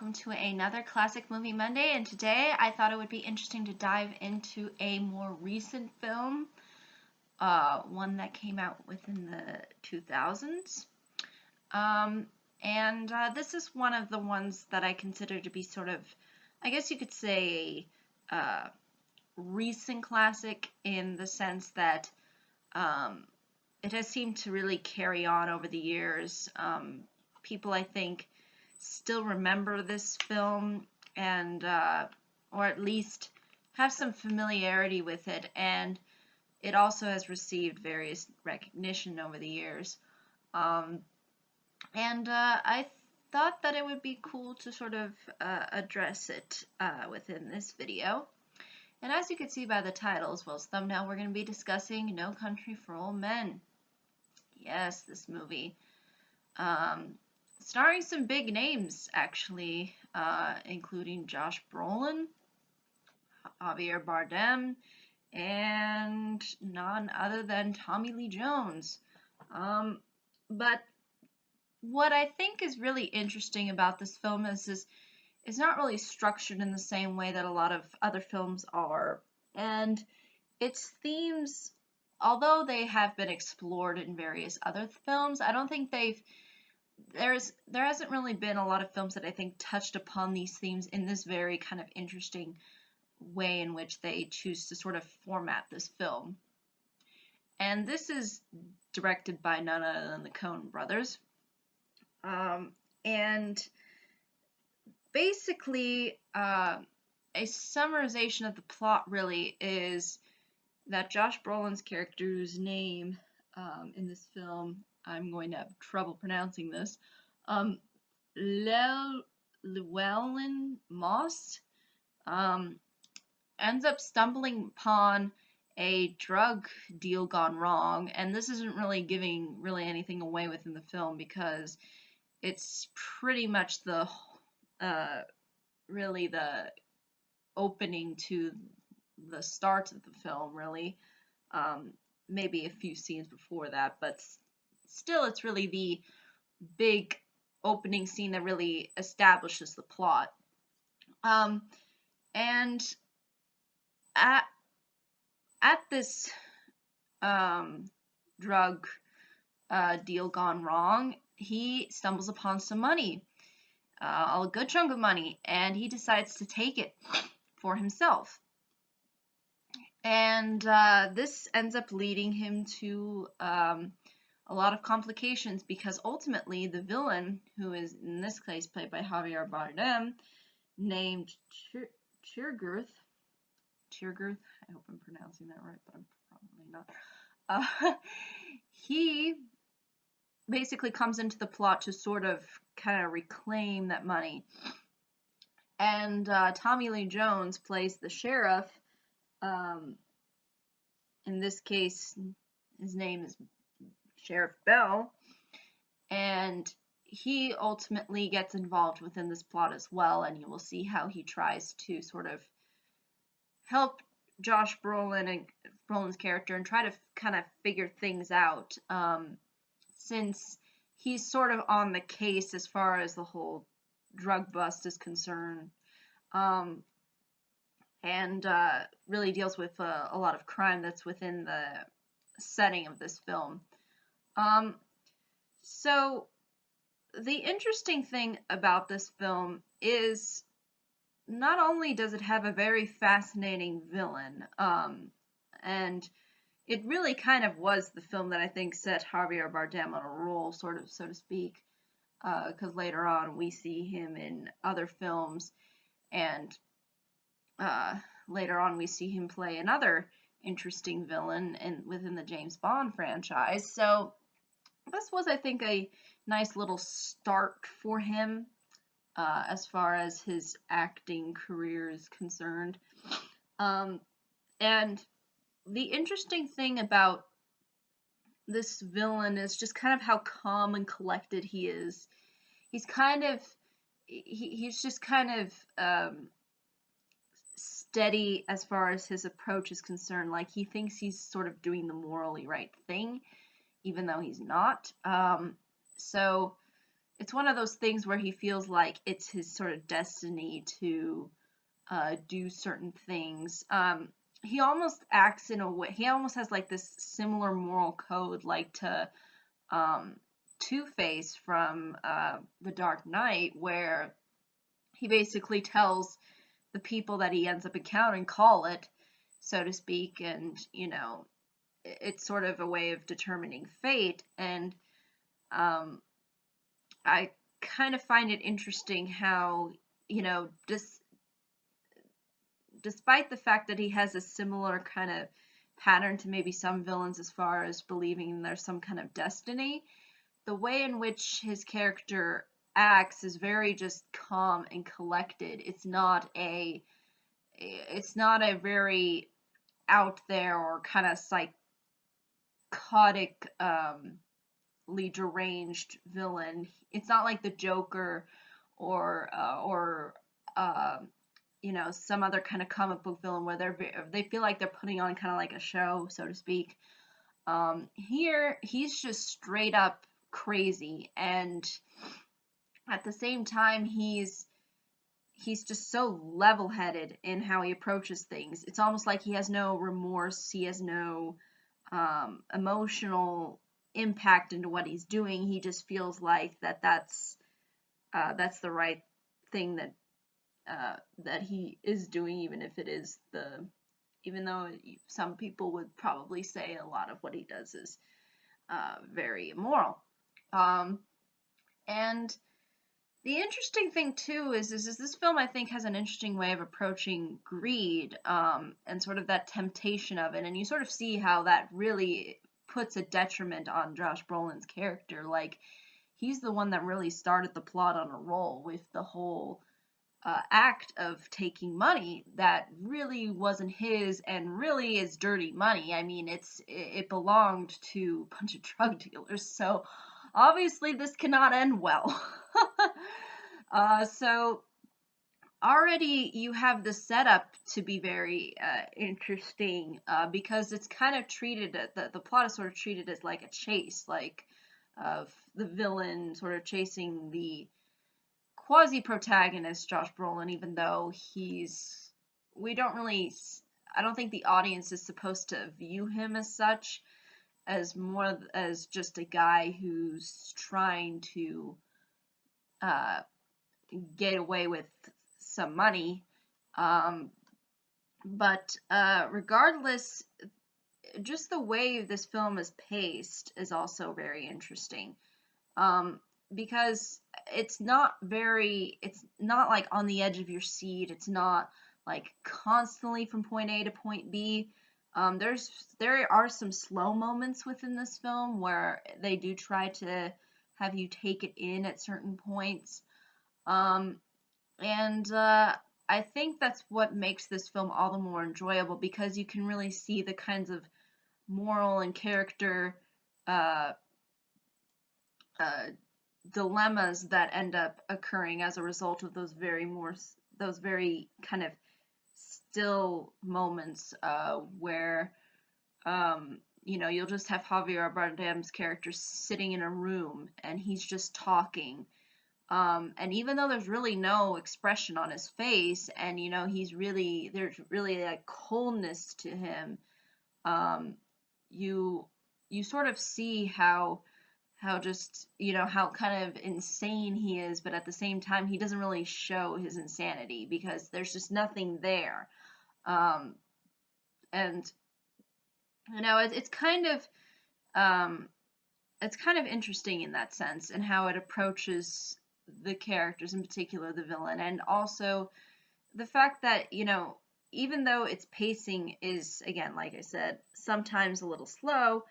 welcome to another Classic Movie Monday, and today I thought it would be interesting to dive into a more recent film, one that came out within the 2000s. This is one of the ones that I consider to be sort of, I guess you could say, a recent classic in the sense that it has seemed to really carry on over the years. People, I think, still remember this film and or at least have some familiarity with it, and it also has received various recognition over the years. I thought that it would be cool to sort of address it within this video. And as you can see by the title as well as thumbnail, we're going to be discussing No Country for Old Men. Yes, this movie. Starring some big names, actually, including Josh Brolin, Javier Bardem, and none other than Tommy Lee Jones. But what I think is really interesting about this film is it's not really structured in the same way that a lot of other films are. And its themes, although they have been explored in various other films, I don't think there hasn't really been a lot of films that I think touched upon these themes in this very kind of interesting way in which they choose to sort of format this film. And this is directed by none other than the Cohen Brothers. And basically, a summarization of the plot really is that Josh Brolin's character's name in this film, I'm going to have trouble pronouncing this, Llewellyn Moss, ends up stumbling upon a drug deal gone wrong, and this isn't really giving anything away within the film because it's pretty much the really the opening to the start of the film, really. Maybe a few scenes before that, but still it's really the big opening scene that really establishes the plot. And at this drug deal gone wrong, he stumbles upon some money, a good chunk of money, and he decides to take it for himself. And this ends up leading him to a lot of complications because ultimately the villain, who is in this case played by Javier Bardem, named Chirgurth, I hope I'm pronouncing that right, but I'm probably not. He basically comes into the plot to sort of kind of reclaim that money. And Tommy Lee Jones plays the sheriff. In this case, his name is Sheriff Bell, and he ultimately gets involved within this plot as well, and you will see how he tries to sort of help Josh Brolin and Brolin's character and try to kind of figure things out, since he's sort of on the case as far as the whole drug bust is concerned, and really deals with a lot of crime that's within the setting of this film. So the interesting thing about this film is not only does it have a very fascinating villain, and it really kind of was the film that I think set Javier Bardem on a roll, sort of, so to speak, because later on we see him in other films, and later on we see him play another interesting villain within the James Bond franchise. So this was, I think, a nice little start for him as far as his acting career is concerned. And the interesting thing about this villain is just kind of how calm and collected he is. He's just kind of steady as far as his approach is concerned. Like, he thinks he's sort of doing the morally right thing, even though he's not. So it's one of those things where he feels like it's his sort of destiny to do certain things. He almost acts in a way, he almost has like this similar moral code like to um, Two-Face from The Dark Knight, where he basically tells the people that he ends up encountering, call it, so to speak, and it's sort of a way of determining fate. And um, I kind of find it interesting how, despite the fact that he has a similar kind of pattern to maybe some villains as far as believing there's some kind of destiny, the way in which his character acts is very just calm and collected. It's not a very out there or kind of psychotic deranged villain. It's not like the Joker or some other kind of comic book villain where they feel like they're putting on kind of like a show, so to speak. Here he's just straight up crazy, and at the same time he's just so level-headed in how he approaches things. It's almost like he has no remorse, he has no emotional impact into what he's doing. He just feels like that's the right thing that he is doing, even though some people would probably say a lot of what he does is very immoral. And the interesting thing too is this film, I think, has an interesting way of approaching greed and sort of that temptation of it, and you sort of see how that really puts a detriment on Josh Brolin's character. Like, he's the one that really started the plot on a roll with the whole act of taking money that really wasn't his and really is dirty money. I mean, it belonged to a bunch of drug dealers, so obviously this cannot end well. So already you have the setup to be very interesting because it's kind of treated, the plot is sort of treated as like a chase, like of the villain sort of chasing the quasi-protagonist, Josh Brolin, even though we don't really, I don't think the audience is supposed to view him as such, as more as just a guy who's trying to uh, get away with some money. But regardless, just the way this film is paced is also very interesting. Because it's not like on the edge of your seat. It's not like constantly from point A to point B. There are some slow moments within this film where they do try to have you take it in at certain points. And I think that's what makes this film all the more enjoyable, because you can really see the kinds of moral and character uh, uh, dilemmas that end up occurring as a result of those very kind of still moments where you'll just have Javier Bardem's character sitting in a room and he's just talking. And even though there's really no expression on his face, and there's really a coldness to him, you you sort of see how just how kind of insane he is, but at the same time he doesn't really show his insanity because there's just nothing there. Um, and um, it's kind of interesting in that sense, and how it approaches the characters, in particular the villain, and also the fact that even though its pacing is, again, like I said, sometimes a little slow,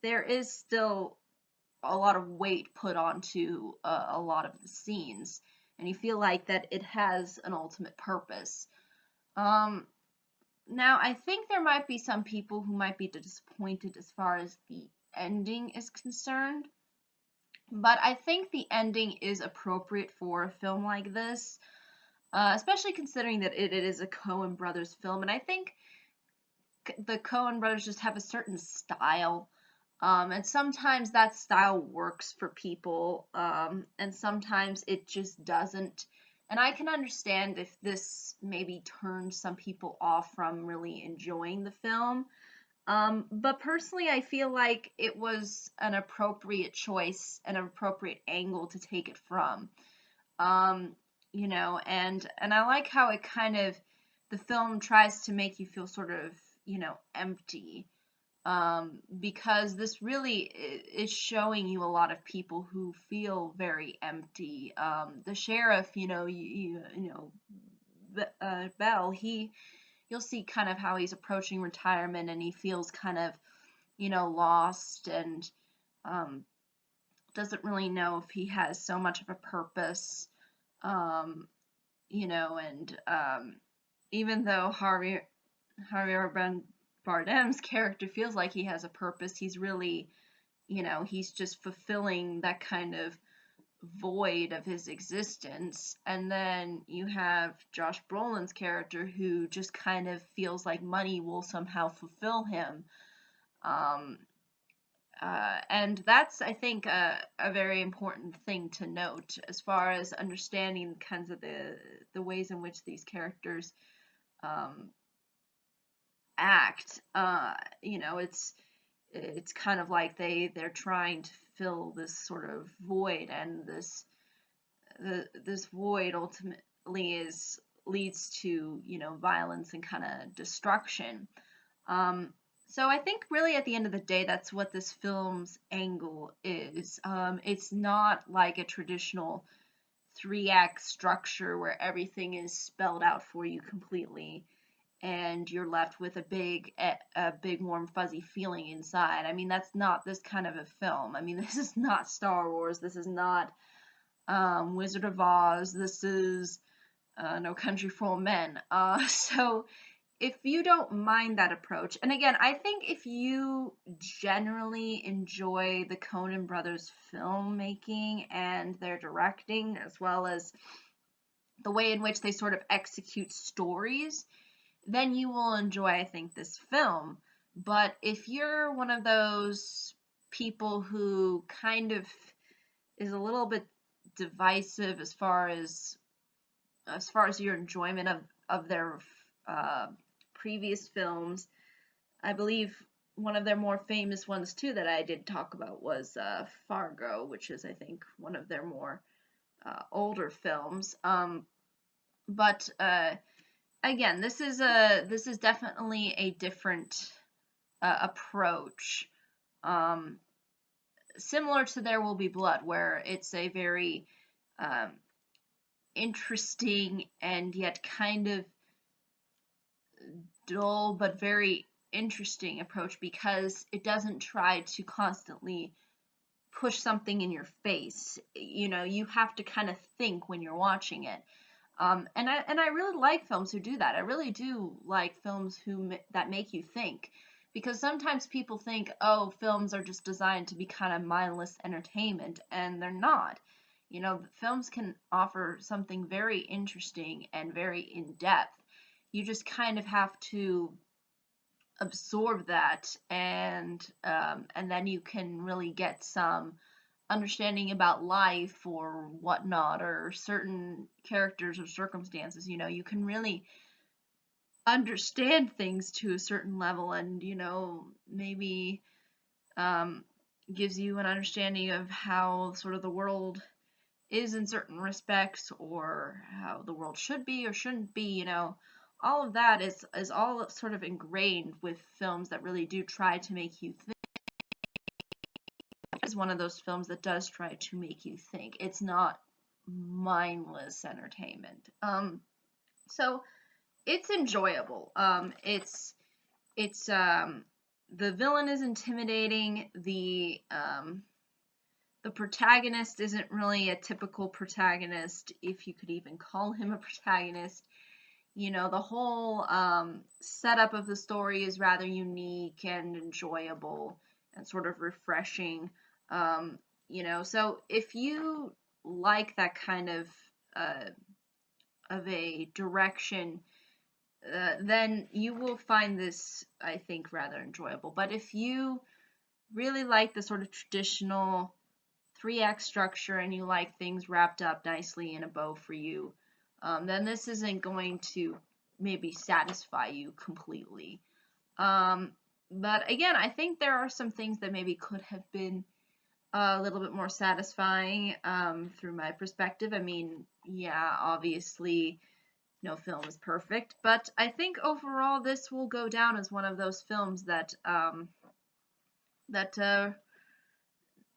there is still a lot of weight put onto a lot of the scenes, and you feel like that it has an ultimate purpose. Now, I think there might be some people who might be disappointed as far as the ending is concerned, but I think the ending is appropriate for a film like this, especially considering that it is a Coen Brothers film, and I think the Coen Brothers just have a certain style And sometimes that style works for people, and sometimes it just doesn't. And I can understand if this maybe turns some people off from really enjoying the film. But personally, I feel like it was an appropriate choice, an appropriate angle to take it from. Um, and I like how it kind of, the film tries to make you feel sort of, empty, because this really is showing you a lot of people who feel very empty. The sheriff, Bell, you'll see kind of how he's approaching retirement, and he feels kind of, lost, and um, doesn't really know if he has so much of a purpose. Um, and even though Javier Bardem's character feels like he has a purpose, he's really, he's just fulfilling that kind of void of his existence. And then you have Josh Brolin's character who just kind of feels like money will somehow fulfill him. Um, and that's, I think, a very important thing to note as far as understanding kinds of the ways in which these characters um, act. It's kind of like they're trying to fill this sort of void, and this void ultimately leads to, violence and kind of destruction. Um, so I think really at the end of the day, that's what this film's angle is. It's not like a traditional three-act structure where everything is spelled out for you completely, and you're left with a big warm fuzzy feeling inside. I mean, that's not this kind of a film. I mean, this is not Star Wars. This is not Wizard of Oz. This is No Country for Old Men. So if you don't mind that approach, and again, I think if you generally enjoy the Cohen Brothers filmmaking and their directing, as well as the way in which they sort of execute stories, then you will enjoy, I think, this film. But if you're one of those people who kind of is a little bit divisive as far as your enjoyment of their uh, previous films, I believe one of their more famous ones too that I did talk about was Fargo, which is, I think, one of their more older films. But again, this is definitely a different approach, um, similar to There Will Be Blood, where it's a very um, interesting and yet kind of dull but very interesting approach, because it doesn't try to constantly push something in your face. You have to kind of think when you're watching it. And I really like films who do that. I really do like films that make you think, because sometimes people think, oh, films are just designed to be kind of mindless entertainment, and they're not. Films can offer something very interesting and very in depth. You just kind of have to absorb that, and then you can really get some understanding about life or whatnot, or certain characters or circumstances. You can really understand things to a certain level, and maybe um, gives you an understanding of how sort of the world is in certain respects, or how the world should be or shouldn't be. All of that is all sort of ingrained with films that really do try to make you think. Is one of those films that does try to make you think. It's not mindless entertainment. So it's enjoyable. It's the villain is intimidating. The protagonist isn't really a typical protagonist, if you could even call him a protagonist. The whole setup of the story is rather unique and enjoyable and sort of refreshing. So if you like that kind of a direction, then you will find this, I think, rather enjoyable. But if you really like the sort of traditional 3-act structure and you like things wrapped up nicely in a bow for you, then this isn't going to maybe satisfy you completely. But again, I think there are some things that maybe could have been a little bit more satisfying through my perspective. I mean, yeah, obviously no film is perfect, but I think overall this will go down as one of those films that that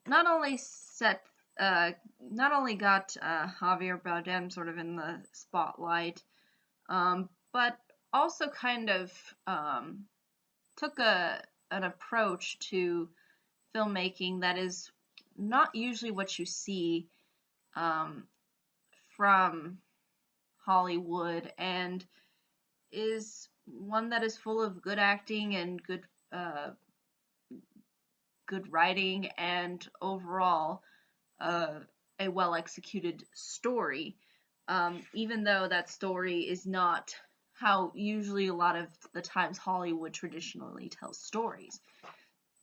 not only set not only got Javier Bardem sort of in the spotlight, but also kind of took an approach to filmmaking that is not usually what you see um, from Hollywood, and is one that is full of good acting and good writing and overall uh, a well executed story, even though that story is not how usually a lot of the times Hollywood traditionally tells stories.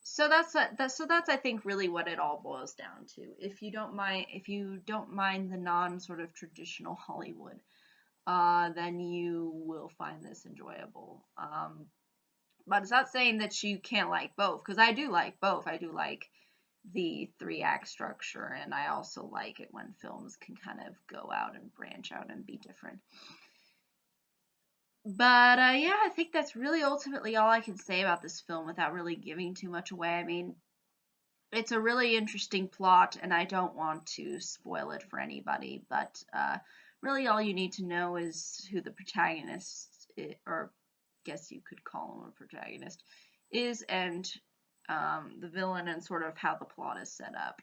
So that's I think really what it all boils down to. If you don't mind the non sort of traditional Hollywood, then you will find this enjoyable. But it's not saying that you can't like both, because I do like both. I do like the 3-act structure, and I also like it when films can kind of go out and branch out and be different. But yeah, I think that's really ultimately all I can say about this film without really giving too much away. I mean, it's a really interesting plot, and I don't want to spoil it for anybody, but really all you need to know is who the protagonist, or guess you could call him a protagonist, is, and the villain, and sort of how the plot is set up.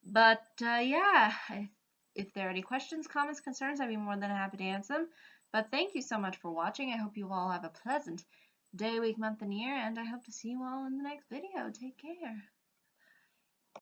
But yeah, if there are any questions, comments, concerns, I'd be more than happy to answer them. But thank you so much for watching. I hope you all have a pleasant day, week, month, and year, and I hope to see you all in the next video. Take care.